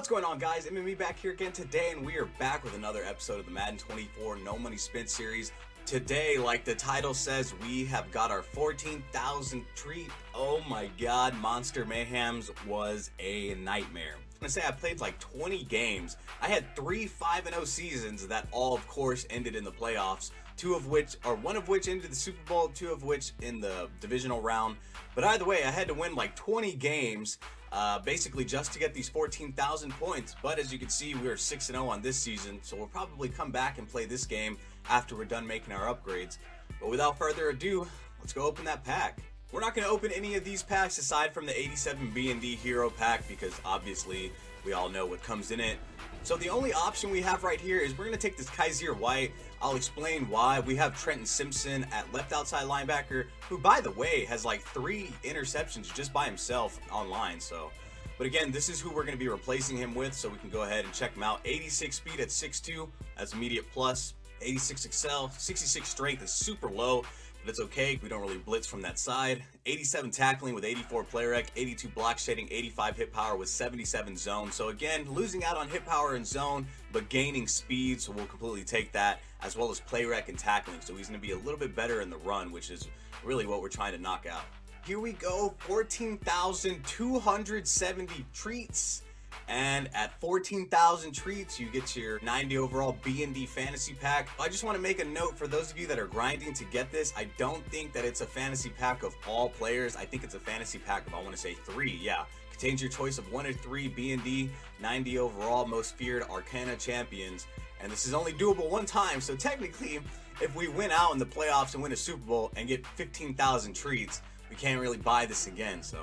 What's going on, guys? MME back here again today, and we are back with another episode of the Madden 24 No Money Spent series. Today, like the title says, we have got our 14,000 treat. Oh my god, Monster Mayhems was a nightmare. I'm gonna say I played like 20 games. I had 3 5-0 seasons that all, of course, ended in the playoffs. One of which ended the Super Bowl, 2 of which in the divisional round. But either way, I had to win like 20 games. Basically just to get these 14,000 points. But as you can see, we are 6-0 on this season, so we'll probably come back and play this game after we're done making our upgrades. But without further ado, let's go open that pack. We're not going to open any of these packs aside from the 87 B&D Hero pack because obviously we all know what comes in it. So the only option we have right here is we're going to take this Kaiser White. I'll explain why. We have Trenton Simpson at left outside linebacker, who, by the way, has like 3 interceptions just by himself online. But again, this is who we're going to be replacing him with, so we can go ahead and check him out. 86 speed at 6'2", that's immediate plus. 86 excel, 66 strength is super low, but it's okay. We don't really blitz from that side. 87 tackling with 84 play rec, 82 block shedding, 85 hit power with 77 zone. So again, losing out on hit power and zone, but gaining speed, so we'll completely take that, as well as play rec and tackling. So he's going to be a little bit better in the run, which is really what we're trying to knock out. Here we go, 14,270 treats. And at 14,000 treats, you get your 90 overall B&D fantasy pack. I just want to make a note for those of you that are grinding to get this. I don't think that it's a fantasy pack of all players. I think it's a fantasy pack of, I want to say 3. Yeah, contains your choice of 1 or 3 B&D, 90 overall, most feared Arcana champions. And this is only doable one time. So technically, if we win out in the playoffs and win a Super Bowl and get 15,000 treats, we can't really buy this again. So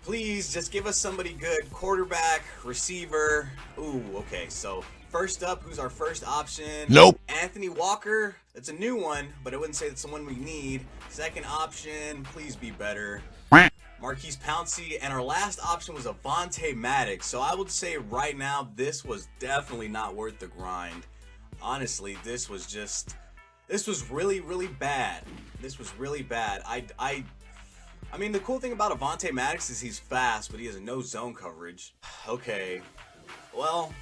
please just give us somebody good. Quarterback, receiver. Ooh, okay. So first up, who's our first option? Nope. Anthony Walker. It's a new one, but I wouldn't say that's the one we need. Second option, please be better. Marquise Pouncey. And our last option was Avonte Maddox. So I would say right now, this was definitely not worth the grind. Honestly, this was really, really bad. This was really bad. I mean, the cool thing about Avonte Maddox is he's fast, but he has no zone coverage. Okay, well,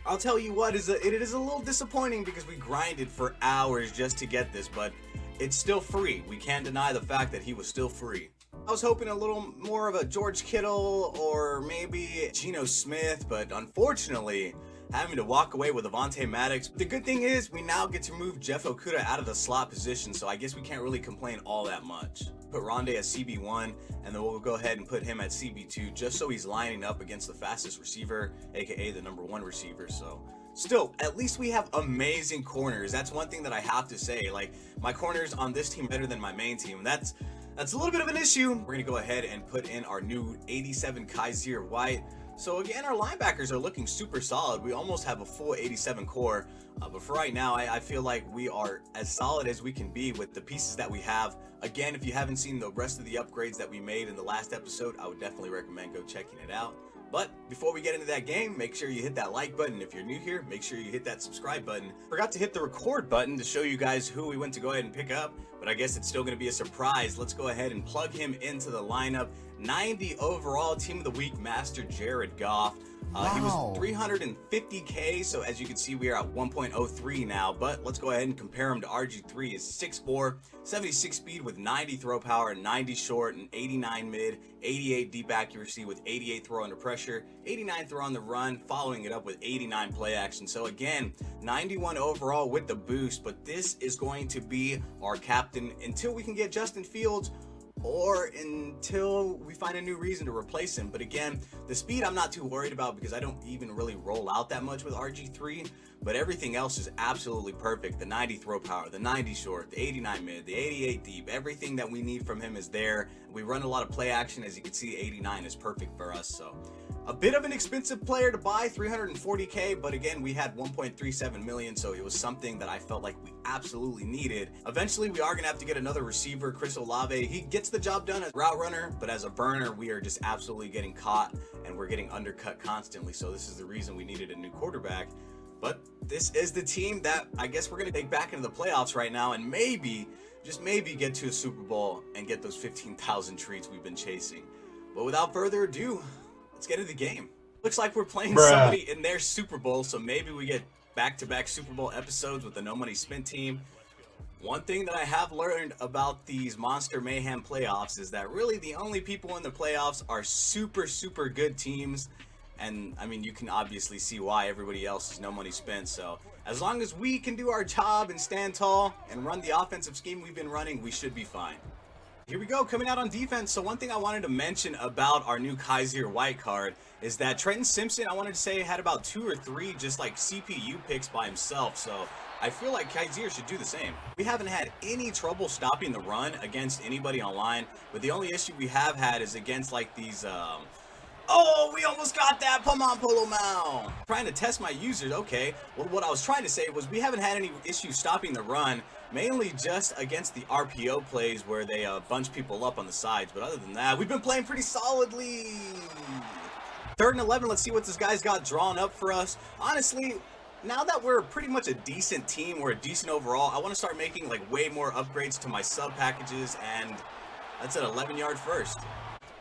I'll tell you what, it is a little disappointing because we grinded for hours just to get this, but it's still free. We can't deny the fact that he was still free. I was hoping a little more of a George Kittle or maybe Geno Smith, but unfortunately, having to walk away with Avonte Maddox. The good thing is we now get to move Jeff Okudah out of the slot position, so I guess we can't really complain all that much. Put Rondé at CB1, and then we'll go ahead and put him at CB2 just so he's lining up against the fastest receiver, aka the #1 receiver. So still, at least we have amazing corners. That's one thing that I have to say. Like, my corners on this team better than my main team. That's a little bit of an issue. We're gonna go ahead and put in our new 87 Kaiser White. So again, our linebackers are looking super solid. We almost have a full 87 core, but for right now, I feel like we are as solid as we can be with the pieces that we have. Again, if you haven't seen the rest of the upgrades that we made in the last episode, I would definitely recommend go checking it out. But before we get into that game, make sure you hit that like button. If you're new here, make sure you hit that subscribe button. Forgot to hit the record button to show you guys who we went to go ahead and pick up, but I guess it's still going to be a surprise. Let's go ahead and plug him into the lineup. 90 overall team of the week, Master Jared Goff. He was 350k, so as you can see, we are at 1.03 now, but let's go ahead and compare him to RG3. Is 6'4", 76 speed with 90 throw power, 90 short, and 89 mid, 88 deep accuracy with 88 throw under pressure, 89 throw on the run, following it up with 89 play action. So again, 91 overall with the boost, but this is going to be our captain until we can get Justin Fields, or until we find a new reason to replace him. But again, the speed I'm not too worried about because I don't even really roll out that much with RG3, but everything else is absolutely perfect. The 90 throw power, the 90 short, the 89 mid, the 88 deep, everything that we need from him is there. We run a lot of play action. As you can see, 89 is perfect for us. So a bit of an expensive player to buy, 340k, but again, we had 1.37 million, so it was something that I felt like we absolutely needed. Eventually, we are going to have to get another receiver, Chris Olave. He gets the job done as a route runner, but as a burner, we are just absolutely getting caught, and we're getting undercut constantly, so this is the reason we needed a new quarterback. But this is the team that I guess we're going to take back into the playoffs right now, and maybe, just maybe, get to a Super Bowl and get those 15,000 treats we've been chasing. But without further ado, let's get into the game. Looks like we're playing somebody in their Super Bowl, so maybe we get back-to-back Super Bowl episodes with the No Money Spent team. One thing that I have learned about these Monster Mayhem playoffs is that really the only people in the playoffs are super, super good teams. And, I mean, you can obviously see why. Everybody else is No Money Spent. So, as long as we can do our job and stand tall and run the offensive scheme we've been running, we should be fine. Here we go, coming out on defense. So one thing I wanted to mention about our new Kaiser White card is that Trenton Simpson, I wanted to say, had about 2 or 3 just like CPU picks by himself. So I feel like Kaiser should do the same. We haven't had any trouble stopping the run against anybody online, but the only issue we have had is against like these, oh, we almost got that. Pamon Polo Mao. Trying to test my users. Okay. Well, what I was trying to say was we haven't had any issue stopping the run, mainly just against the RPO plays where they bunch people up on the sides. But other than that, we've been playing pretty solidly. 3rd and 11. Let's see what this guy's got drawn up for us. Honestly, now that we're pretty much a decent team, we're a decent overall, I want to start making like way more upgrades to my sub packages, and that's an 11-yard first.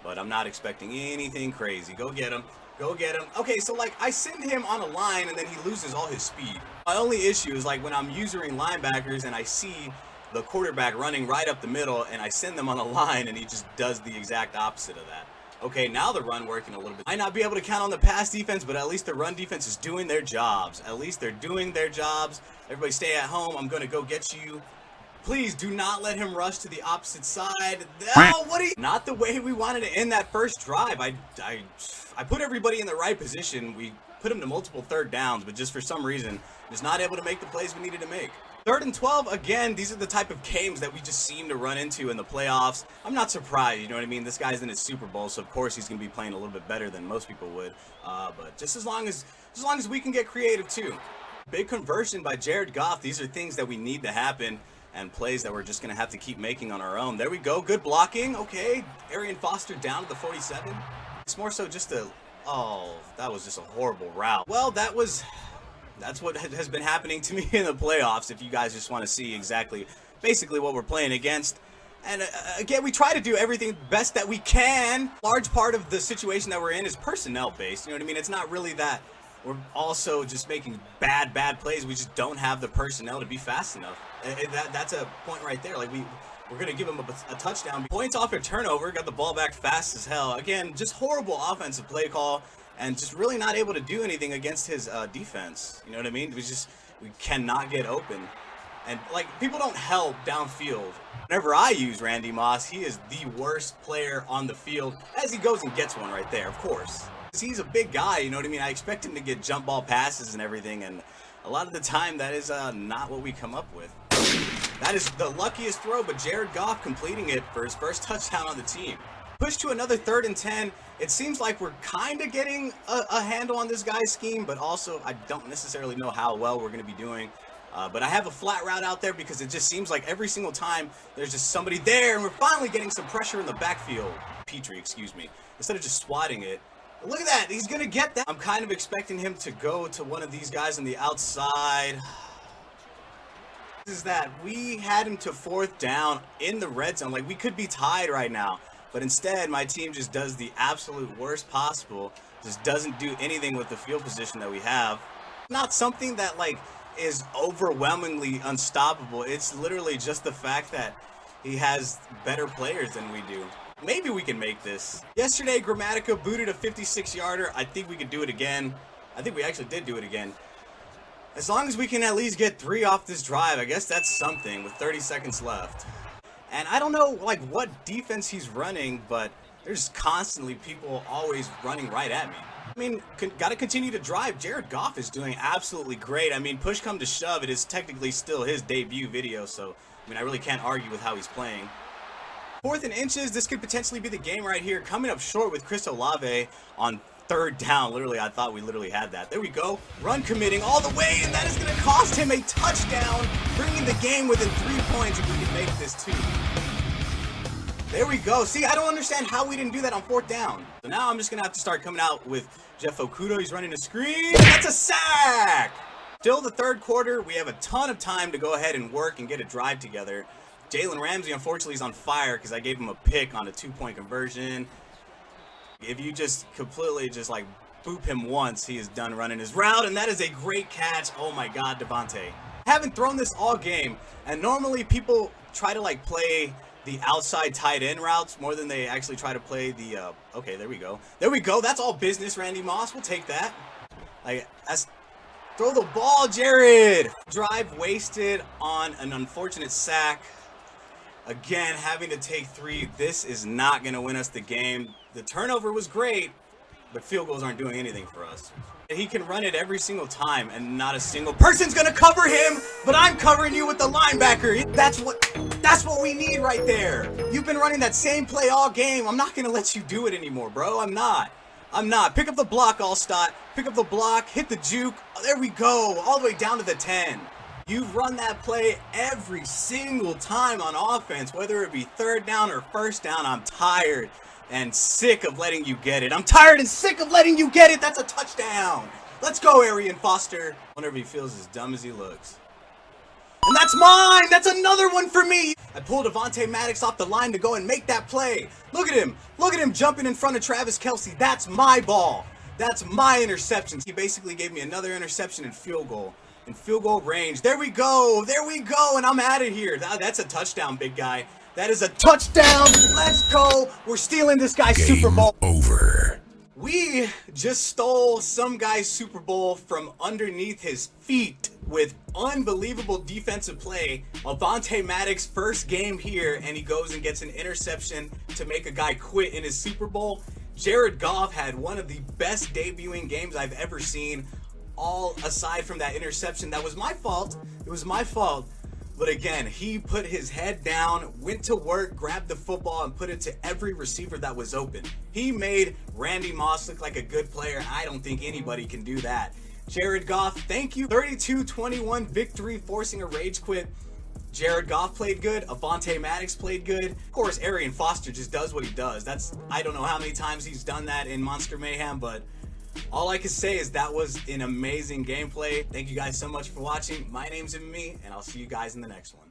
But I'm not expecting anything crazy. Go get him. Go get him. Okay, so like I send him on a line and then he loses all his speed. My only issue is like when I'm using linebackers and I see the quarterback running right up the middle and I send them on a line and he just does the exact opposite of that. Okay, now the run working a little bit. Might not be able to count on the pass defense, but at least the run defense is doing their jobs. At least they're doing their jobs. Everybody stay at home. I'm going to go get you. Please do not let him rush to the opposite side. Oh, what are you? Not the way we wanted to end that first drive. I put everybody in the right position. We put him to multiple 3rd downs, but just for some reason, just not able to make the plays we needed to make. 3rd and 12, again, these are the type of games that we just seem to run into in the playoffs. I'm not surprised, you know what I mean? This guy's in his Super Bowl, so of course he's going to be playing a little bit better than most people would. But just as long as we can get creative too. Big conversion by Jared Goff. These are things that we need to happen, and plays that we're just going to have to keep making on our own. There we go. Good blocking. Okay. Arian Foster down at the 47. It's more so just a... Oh, that was just a horrible route. Well, that's what has been happening to me in the playoffs, if you guys just want to see basically what we're playing against. And again, we try to do everything best that we can. Large part of the situation that we're in is personnel based. You know what I mean? It's not really that we're also just making bad plays. We just don't have the personnel to be fast enough. That's a point right there. Like we're going to give him a touchdown. Points off a turnover. Got the ball back fast as hell. Again, just horrible offensive play call and just really not able to do anything against his defense. You know what I mean? We cannot get open. And like people don't help downfield. Whenever I use Randy Moss, he is the worst player on the field as he goes and gets one right there, of course. He's a big guy, you know what I mean? I expect him to get jump ball passes and everything, and a lot of the time that is not what we come up with. That is the luckiest throw, but Jared Goff completing it for his first touchdown on the team. Push to another 3rd and 10. It seems like we're kind of getting a handle on this guy's scheme, but also I don't necessarily know how well we're going to be doing. But I have a flat route out there because it just seems like every single time there's just somebody there, and we're finally getting some pressure in the backfield. Petrie, excuse me. Instead of just swatting it. Look at that. He's going to get that. I'm kind of expecting him to go to one of these guys on the outside. Is that we had him to 4th down in the red zone. Like, we could be tied right now. But instead, my team just does the absolute worst possible. Just doesn't do anything with the field position that we have. Not something that, like, is overwhelmingly unstoppable. It's literally just the fact that he has better players than we do. Maybe we can make this. Yesterday, Grammatica booted a 56-yarder. I think we could do it again. I think we actually did do it again. As long as we can at least get 3 off this drive, I guess that's something with 30 seconds left. And I don't know like what defense he's running, but there's constantly people always running right at me. I mean, got to continue to drive. Jared Goff is doing absolutely great. I mean, push come to shove, it is technically still his debut video, so I mean, I really can't argue with how he's playing. 4th and inches, this could potentially be the game right here. Coming up short with Chris Olave on 3rd down. Literally, I thought we literally had that. There we go. Run committing all the way, and that is going to cost him a touchdown, bringing the game within 3 points if we can make this too. There we go. See, I don't understand how we didn't do that on 4th down. So now I'm just going to have to start coming out with Jeff Okuda. He's running a screen. That's a sack! Still the 3rd quarter. We have a ton of time to go ahead and work and get a drive together. Jalen Ramsey, unfortunately, is on fire because I gave him a pick on a 2-point conversion. If you just completely just like boop him once, he is done running his route, and that is a great catch. Oh my God, Devontae. Haven't thrown this all game, and normally people try to like play the outside tight end routes more than they actually try to play the, okay, there we go. There we go. That's all business, Randy Moss. We'll take that. Like, that's, throw the ball, Jared. Drive wasted on an unfortunate sack. Again, having to take 3. This is not going to win us the game. The turnover was great, but field goals aren't doing anything for us. He can run it every single time, and not a single person's going to cover him, but I'm covering you with the linebacker. That's what we need right there. You've been running that same play all game. I'm not going to let you do it anymore, bro. I'm not. Pick up the block, Allstott. Pick up the block, hit the juke. Oh, there we go, all the way down to the 10. You've run that play every single time on offense, whether it be 3rd down or 1st down. I'm tired and sick of letting you get it. I'm tired and sick of letting you get it. That's a touchdown. Let's go, Arian Foster. I wonder if he feels as dumb as he looks. And that's mine. That's another one for me. I pulled Avonte Maddox off the line to go and make that play. Look at him. Look at him jumping in front of Travis Kelce. That's my ball. That's my interception. He basically gave me another interception in field goal range. There we go. There we go. And I'm out of here. That's a touchdown, big guy. That is a touchdown. Let's go. We're stealing this guy's Super Bowl. Over. We just stole some guy's Super Bowl from underneath his feet with unbelievable defensive play. Avonte Maddox first game here, and he goes and gets an interception to make a guy quit in his Super Bowl. Jared Goff had one of the best debuting games I've ever seen, all aside from that interception. That was my fault. It was my fault. But again, he put his head down, went to work, grabbed the football, and put it to every receiver that was open. He made Randy Moss look like a good player. I don't think anybody can do that. Jared Goff, thank you. 32-21 victory, forcing a rage quit. Jared Goff played good. Avonte Maddox played good. Of course, Arian Foster just does what he does. I don't know how many times he's done that in Monster Mayhem, but all I can say is that was an amazing gameplay. Thank you guys so much for watching. My name's me, and I'll see you guys in the next one.